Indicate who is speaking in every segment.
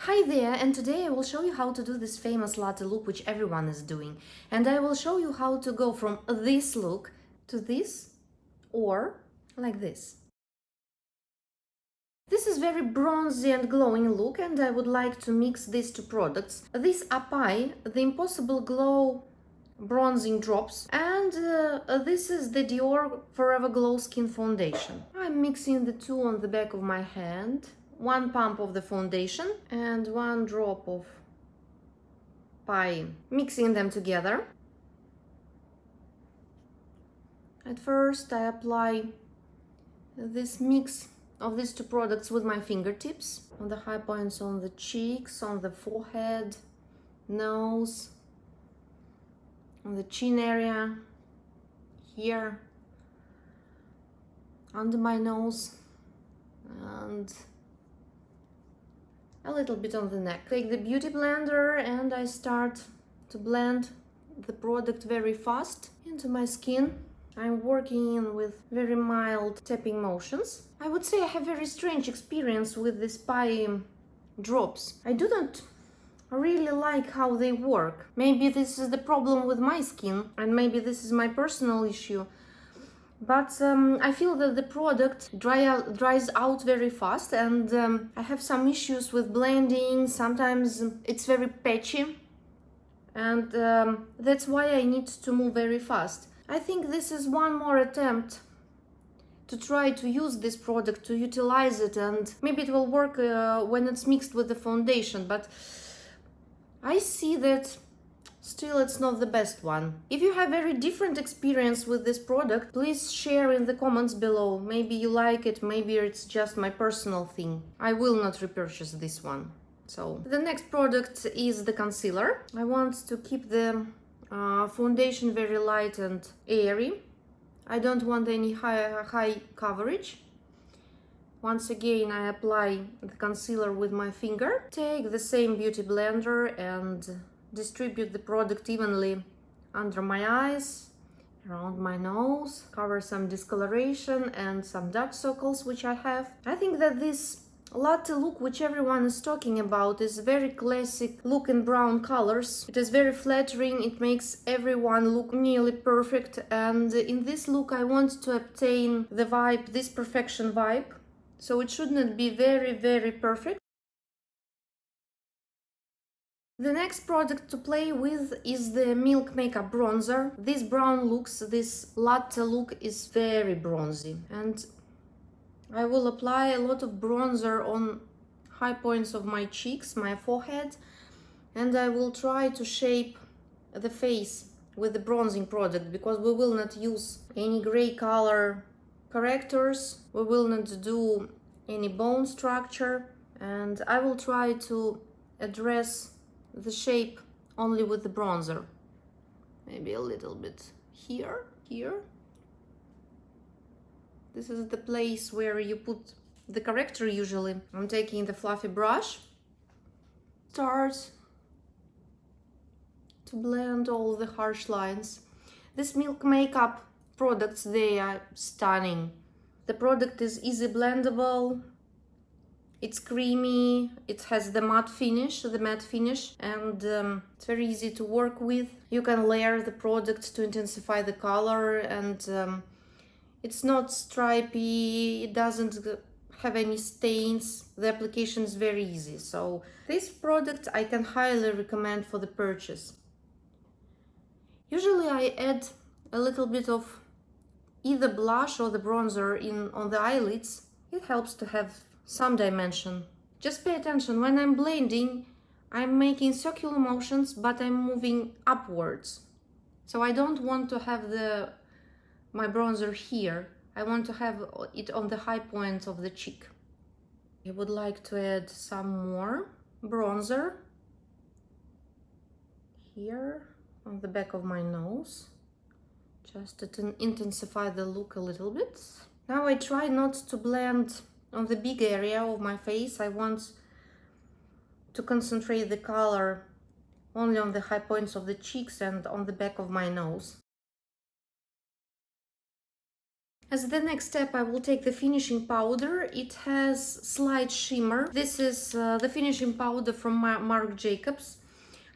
Speaker 1: Hi there, and today I will show you how to do this famous latte look which everyone is doing. And I will show you how to go from this look to this or like this. This is very bronzy and glowing look, and I would like to mix these two products. This Apai, the Impossible Glow bronzing drops, and this is the Dior Forever Glow Skin Foundation. I'm mixing the two on the back of my hand. One pump of the foundation and one drop of pie, mixing them together. At first I apply this mix of these two products with my fingertips on the high points, on the cheeks, on the forehead, nose, on the chin area, here, under my nose, and a little bit on the neck. Take the beauty blender and I start to blend the product very fast into my skin. I'm working with very mild tapping motions. I would say I have very strange experience with these pie drops. I do not really like how they work. Maybe this is the problem with my skin, and maybe this is my personal issue. But I feel that the product dries out very fast, and I have some issues with blending. Sometimes it's very patchy, and that's why I need to move very fast. I think this is one more attempt to try to use this product, to utilize it, and maybe it will work when it's mixed with the foundation, but I see that still it's not the best one. If you have very different experience with this product, please share in the comments below. Maybe you like it, maybe it's just my personal thing. I will not repurchase this one. So the next product is the concealer. I want to keep the foundation very light and airy. I don't want any high coverage. Once again, I apply the concealer with my finger. Take the same beauty blender and distribute the product evenly under my eyes, around my nose, cover some discoloration and some dark circles which I have. I think that this latte look which everyone is talking about is very classic look in brown colors. It is very flattering, it makes everyone look nearly perfect, and in this look I want to obtain the vibe, this perfection vibe. So it should not be very perfect. The next product to play with is the Milk Makeup Bronzer. This brown looks, this latte look is very bronzy, and I will apply a lot of bronzer on high points of my cheeks, my forehead, and I will try to shape the face with the bronzing product, because we will not use any gray color correctors, we will not do any bone structure, and I will try to address the shape only with the bronzer. Maybe a little bit here. This is the place where you put the corrector usually. I'm taking the fluffy brush, start to blend all the harsh lines. This Milk Makeup products, they are stunning. The product is easy blendable, it's creamy, it has the matte finish, and it's very easy to work with. You can layer the product to intensify the color, and it's not stripy, it doesn't have any stains. The application is very easy. So this product I can highly recommend for the purchase. Usually I add a little bit of either blush or the bronzer on the eyelids. It helps to have some dimension. Just pay attention, when I'm blending, I'm making circular motions, but I'm moving upwards. So I don't want to have my bronzer here. I want to have it on the high point of the cheek. I would like to add some more bronzer here on the back of my nose, just to intensify the look a little bit. Now I try not to blend on the big area of my face. I want to concentrate the color only on the high points of the cheeks and on the back of my nose. As the next step, I will take the finishing powder. It has slight shimmer. This is the finishing powder from Marc Jacobs.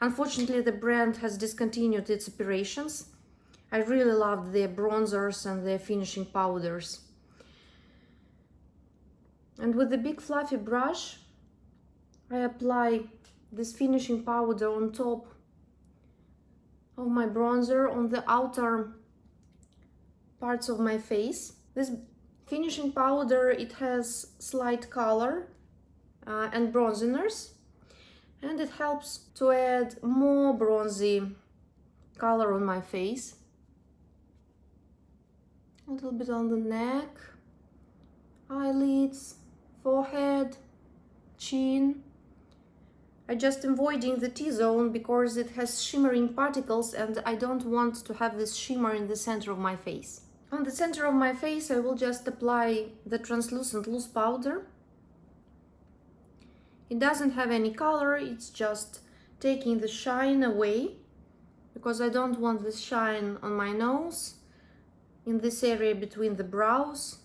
Speaker 1: Unfortunately, the brand has discontinued its operations. I really loved their bronzers and their finishing powders. And with the big fluffy brush, I apply this finishing powder on top of my bronzer on the outer parts of my face. This finishing powder, it has slight color and bronziness, and it helps to add more bronzy color on my face. A little bit on the neck, eyelids, forehead, chin. I'm just avoiding the T-zone because it has shimmering particles and I don't want to have this shimmer in the center of my face. On the center of my face, I will just apply the translucent loose powder. It doesn't have any color, it's just taking the shine away, because I don't want this shine on my nose, in this area between the brows,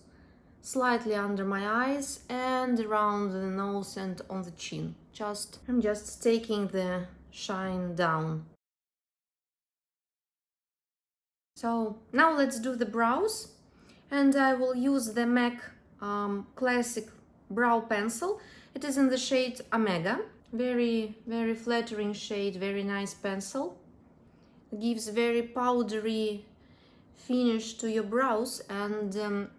Speaker 1: slightly under my eyes, and around the nose and on the chin. I'm just taking the shine down. So now let's do the brows, and I will use the MAC Classic Brow Pencil. It is in the shade Omega. Very flattering shade, very nice pencil. It gives very powdery finish to your brows, and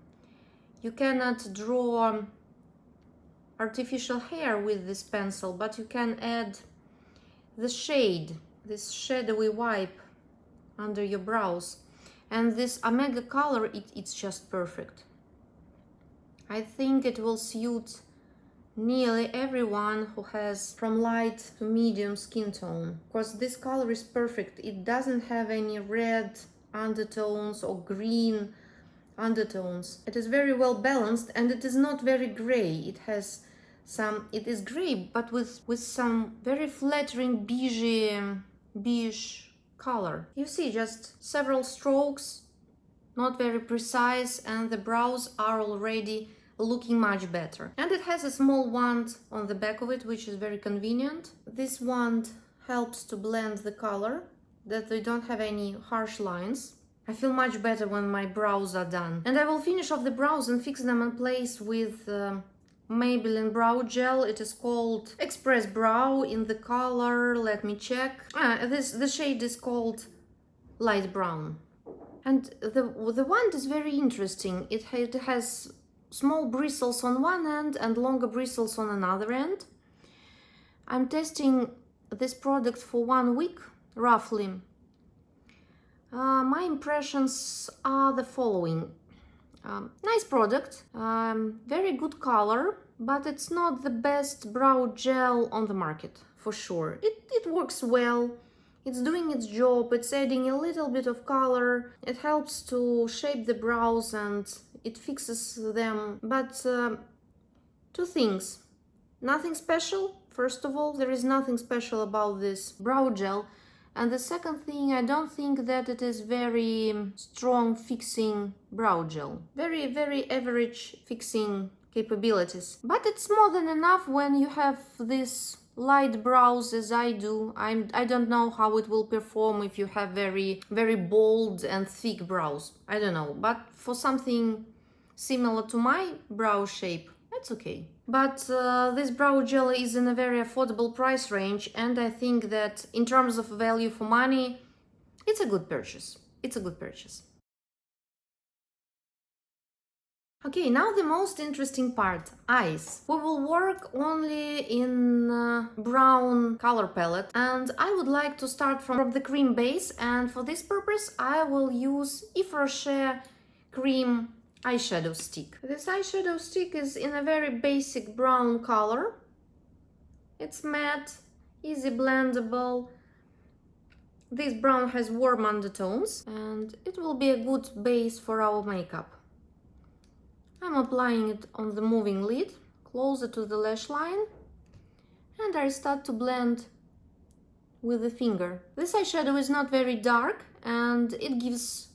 Speaker 1: you cannot draw artificial hair with this pencil, but you can add the shade, this shadowy wipe under your brows. And this Omega color, it's just perfect. I think it will suit nearly everyone who has from light to medium skin tone, because this color is perfect. It doesn't have any red undertones or green undertones. It is very well balanced, and it is not very gray. It is gray, but with some very flattering beige color. You see, just several strokes, not very precise, and the brows are already looking much better. And it has a small wand on the back of it, which is very convenient. This wand helps to blend the color, that they don't have any harsh lines. I feel much better when my brows are done. And I will finish off the brows and fix them in place with Maybelline brow gel. It is called Express Brow in the color, let me check. The shade is called light brown. And the wand is very interesting. It has small bristles on one end and longer bristles on another end. I'm testing this product for 1 week, roughly. My impressions are the following. Nice product, very good color, but it's not the best brow gel on the market, for sure. It works well, it's doing its job, it's adding a little bit of color, it helps to shape the brows and it fixes them. But two things. Nothing special. First of all, there is nothing special about this brow gel. And the second thing, I don't think that it is very strong fixing brow gel. Very average fixing capabilities. But it's more than enough when you have these light brows as I do. I don't know how it will perform if you have very bold and thick brows. I don't know. But for something similar to my brow shape, it's okay. But this brow gel is in a very affordable price range, and I think that in terms of value for money, it's a good purchase. It's a good purchase. Okay, now the most interesting part, eyes. We will work only in brown color palette, and I would like to start from the cream base, and for this purpose I will use Yves Rocher cream eyeshadow stick. This eyeshadow stick is in a very basic brown color. It's matte, easy blendable. This brown has warm undertones and it will be a good base for our makeup. I'm applying it on the moving lid, closer to the lash line, and I start to blend with the finger. This eyeshadow is not very dark and it gives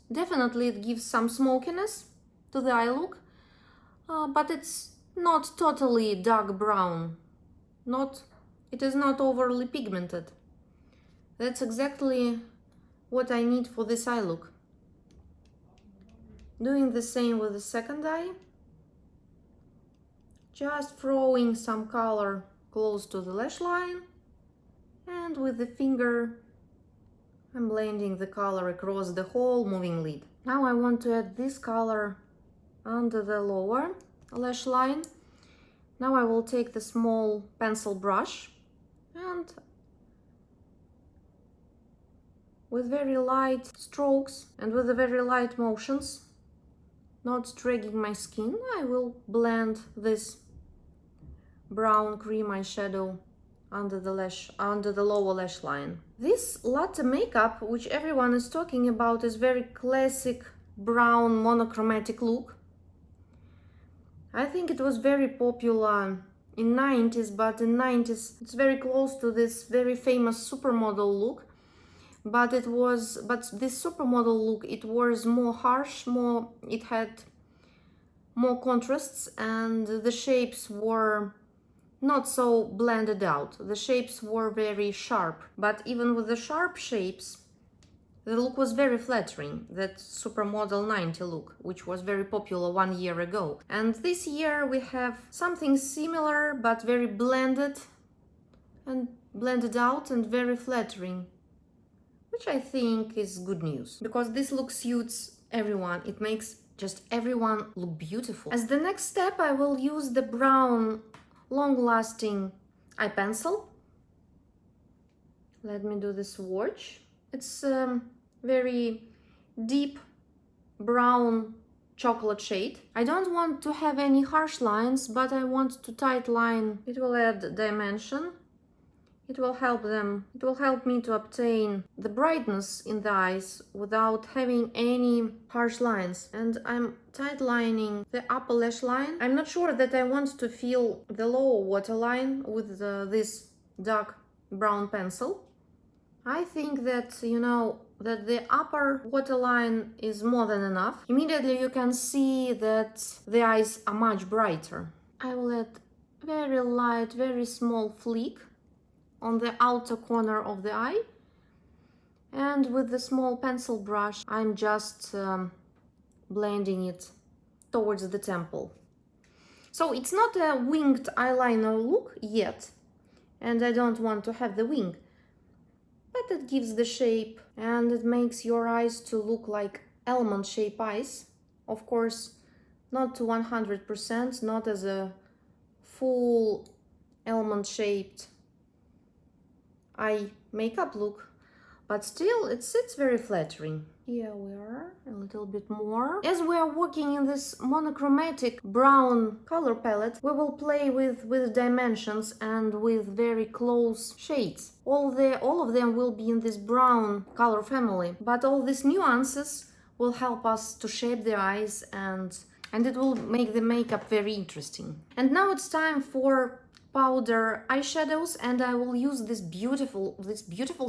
Speaker 1: some smokiness to the eye look, but it's not totally dark brown. It is not overly pigmented. That's exactly what I need for this eye look. Doing the same with the second eye. Just throwing some color close to the lash line, and with the finger I'm blending the color across the whole moving lid. Now I want to add this color under the lower lash line. Now I will take the small pencil brush and with very light strokes and with the very light motions, not dragging my skin, I will blend this brown cream eyeshadow under the lower lash line. This latte makeup, which everyone is talking about, is very classic brown monochromatic look. I think it was very popular in 90s, but in 90s it's very close to this very famous supermodel look. But this supermodel look, it was more harsh, it had more contrasts, and the shapes were not so blended out. The shapes were very sharp, but even with the sharp shapes, the look was very flattering, that supermodel 90 look, which was very popular 1 year ago. And this year we have something similar, but very blended out and very flattering, which I think is good news, because this look suits everyone. It makes just everyone look beautiful. As the next step, I will use the brown long-lasting eye pencil. Let me do the swatch. It's very deep brown chocolate shade. I don't want to have any harsh lines, but I want to tight line. It will add dimension. It will help me to obtain the brightness in the eyes without having any harsh lines. And I'm tight lining the upper lash line. I'm not sure that I want to fill the lower waterline with this dark brown pencil. I think that, that the upper waterline is more than enough. Immediately you can see that the eyes are much brighter. I will add very light, very small flick on the outer corner of the eye, and with the small pencil brush I'm just blending it towards the temple. So it's not a winged eyeliner look yet, and I don't want to have the wing, but it gives the shape and it makes your eyes to look like almond shaped eyes. Of course, not to 100%, not as a full almond shaped eye makeup look, but still it sits very flattering. Here we are, a little bit more. As we are working in this monochromatic brown color palette, we will play with dimensions and with very close shades. All of them will be in this brown color family, but all these nuances will help us to shape the eyes, and it will make the makeup very interesting. And now it's time for powder eyeshadows, and I will use this beautiful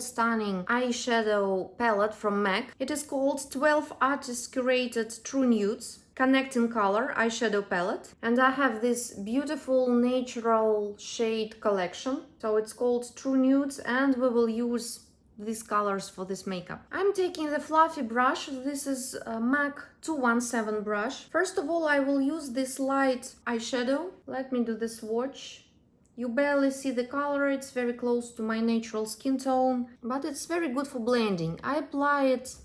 Speaker 1: stunning eyeshadow palette from MAC. It is called 12 Artist Curated True Nudes Connecting Color Eyeshadow Palette, and I have this beautiful natural shade collection. So it's called True Nudes, and we will use these colors for this makeup. I'm taking the fluffy brush. This is a MAC 217 brush. First of all, I will use this light eyeshadow. Let me do the swatch. You barely see the color, it's very close to my natural skin tone, but it's very good for blending. I apply it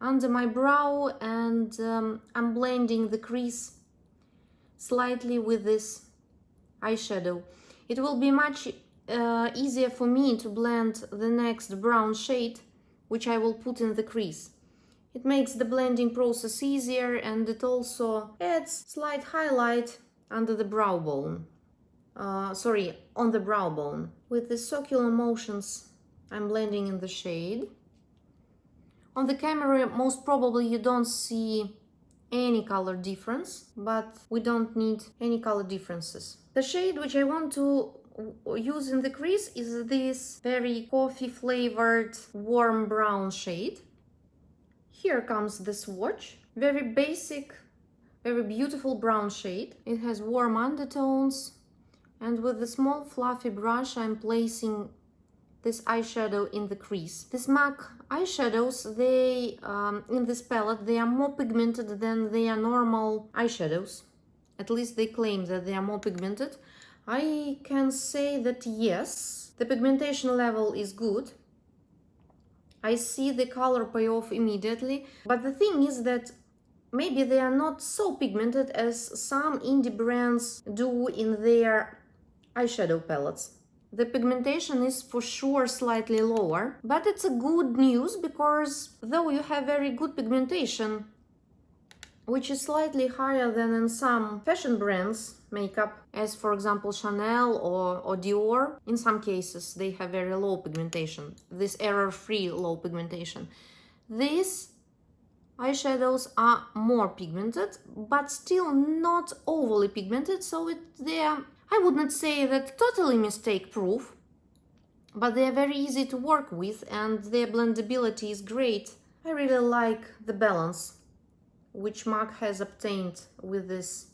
Speaker 1: under my brow, and I'm blending the crease slightly with this eyeshadow. It will be much easier for me to blend the next brown shade, which I will put in the crease. It makes the blending process easier, and it also adds slight highlight under the brow bone. On the brow bone. With the circular motions, I'm blending in the shade. On the camera, most probably you don't see any color difference, but we don't need any color differences. The shade which I want to use in the crease is this very coffee flavored warm brown shade. Here comes the swatch. Very basic Very beautiful brown shade. It has warm undertones. And with the small fluffy brush, I'm placing this eyeshadow in the crease. These MAC eyeshadows, they, in this palette, they are more pigmented than their normal eyeshadows. At least they claim that they are more pigmented. I can say that yes, the pigmentation level is good. I see the color payoff immediately. But the thing is that maybe they are not so pigmented as some indie brands do in their eyeshadow palettes. The pigmentation is for sure slightly lower, but it's a good news because though you have very good pigmentation, which is slightly higher than in some fashion brands makeup, as for example Chanel or Dior, in some cases they have very low pigmentation, this error-free low pigmentation. These eyeshadows are more pigmented, but still not overly pigmented, so they are, I would not say that totally mistake-proof, but they are very easy to work with and their blendability is great. I really like the balance which MAC has obtained with this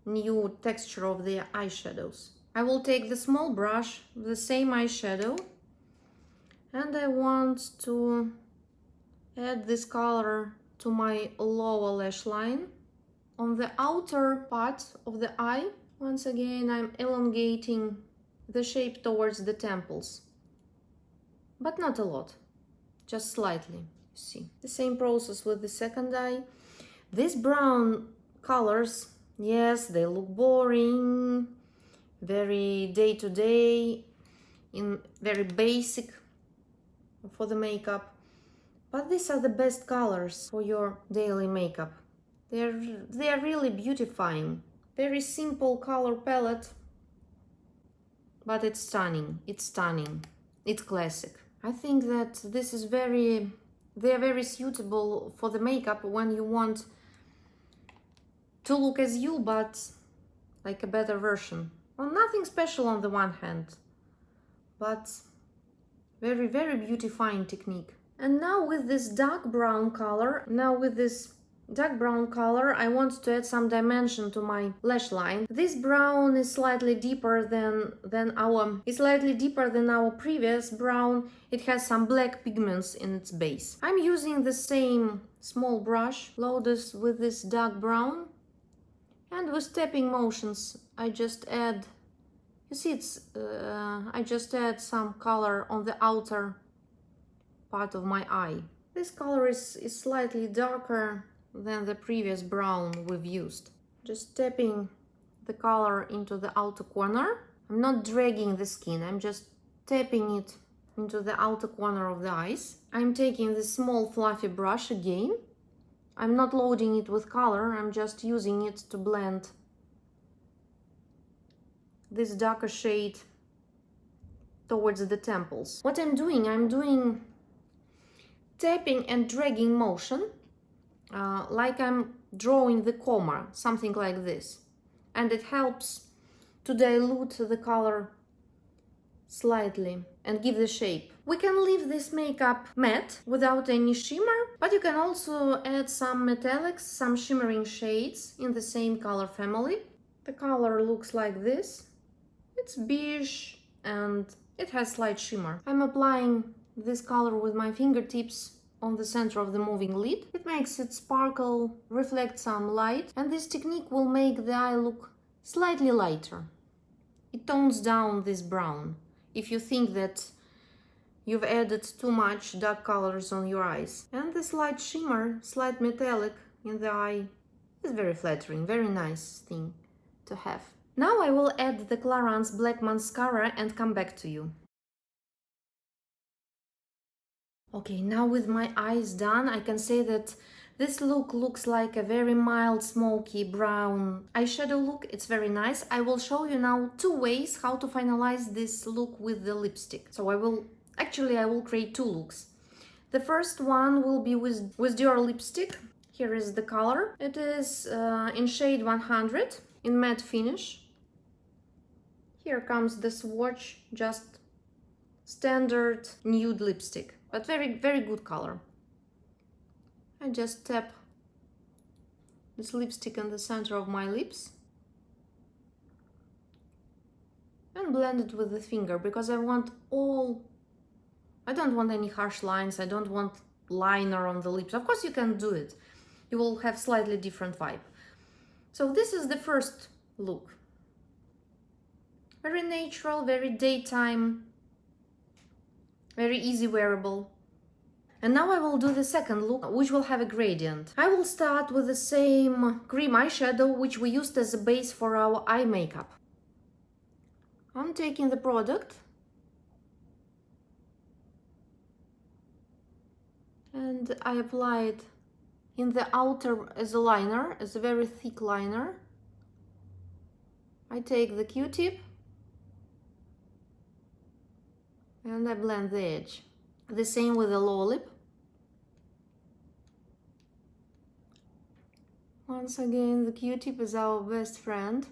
Speaker 1: new texture of their eyeshadows. I will take the small brush, the same eyeshadow, and I want to add this color to my lower lash line. On the outer part of the eye, once again, I'm elongating the shape towards the temples, but not a lot, just slightly. See, the same process with the second eye. These brown colors, yes, they look boring, very day-to-day, in very basic for the makeup, but these are the best colors for your daily makeup. They are really beautifying. Very simple color palette, but it's stunning. It's stunning. It's classic. I think that this is they are very suitable for the makeup when you want to look as you, but like a better version. Well, nothing special on the one hand, but very, very beautifying technique. And now with this dark brown color, I want to add some dimension to my lash line. This brown is slightly deeper than our previous brown. It has some black pigments in its base. I'm using the same small brush, loaded with this dark brown, and with tapping motions, I just add. You see, I just add some color on the outer part of my eye. This color is slightly darker than the previous brown we've used. Just tapping the color into the outer corner. I'm not dragging the skin, I'm just tapping it into the outer corner of the eyes. I'm taking this small fluffy brush again. I'm not loading it with color, I'm just using it to blend this darker shade towards the temples. What I'm doing tapping and dragging motion, like I'm drawing the comma, something like this. And it helps to dilute the color slightly and give the shape. We can leave this makeup matte without any shimmer, but you can also add some metallics, some shimmering shades in the same color family. The color looks like this. It's beige and it has slight shimmer. I'm applying this color with my fingertips on the center of the moving lid. It makes it sparkle, reflect some light, and this technique will make the eye look slightly lighter. It tones down this brown. If you think that you've added too much dark colors on your eyes. And the slight shimmer, slight metallic in the eye is very flattering, very nice thing to have. Now I will add the Clarins Black Mascara and come back to you. Okay, now with my eyes done, I can say that this look looks like a very mild, smoky brown eyeshadow look. It's very nice. I will show you now two ways how to finalize this look with the lipstick. So I will create two looks. The first one will be with Dior lipstick. Here is the color. It is in shade 100 in matte finish. Here comes the swatch, just standard nude lipstick, but very, very good color. I just tap this lipstick in the center of my lips and blend it with the finger, because I don't want any harsh lines. I don't want liner on the lips. Of course you can do it. You will have slightly different vibe. So this is the first look. Very natural, very daytime, very easy wearable. And now I will do the second look, which will have a gradient. I will start with the same cream eyeshadow which we used as a base for our eye makeup. I'm taking the product and I apply it in the outer as a liner, as a very thick liner. I take the Q-tip and I blend the edge. The same with the lower lip. Once again, the Q-tip is our best friend.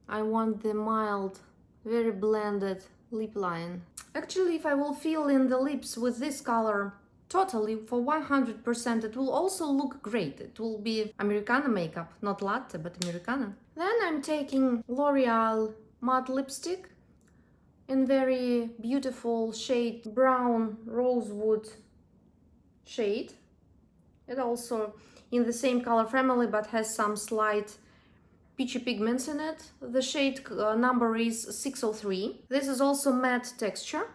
Speaker 1: I want the mild, very blended lip line. Actually, if I will fill in the lips with this color totally for 100%, it will also look great. It will be Americana makeup, not latte, but Americana. Then I'm taking L'Oreal matte lipstick in very beautiful shade, brown rosewood shade. It also in the same color family but has some slight peachy pigments in it. The shade number is 603. This is also matte texture.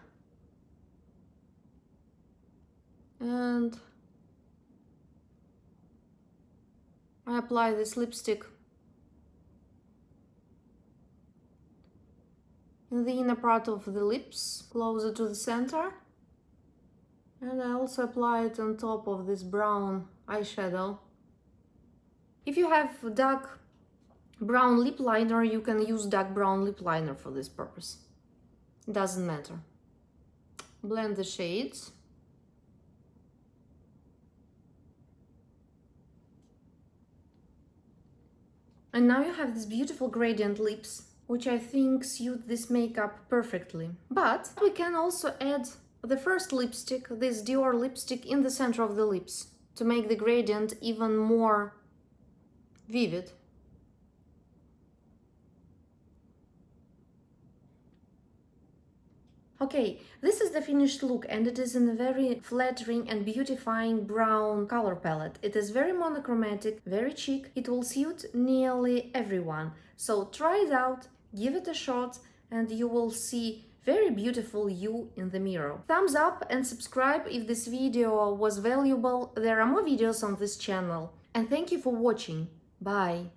Speaker 1: And I apply this lipstick in the inner part of the lips, closer to the center. And I also apply it on top of this brown eyeshadow. If you have dark brown lip liner, you can use dark brown lip liner for this purpose. Doesn't matter. Blend the shades. And now you have these beautiful gradient lips, which I think suit this makeup perfectly. But we can also add the first lipstick, this Dior lipstick, in the center of the lips to make the gradient even more vivid. Okay, this is the finished look and it is in a very flattering and beautifying brown color palette. It is very monochromatic, very chic. It will suit nearly everyone. So try it out, give it a shot, and you will see very beautiful you in the mirror. Thumbs up and subscribe if this video was valuable. There are more videos on this channel. And thank you for watching. Bye!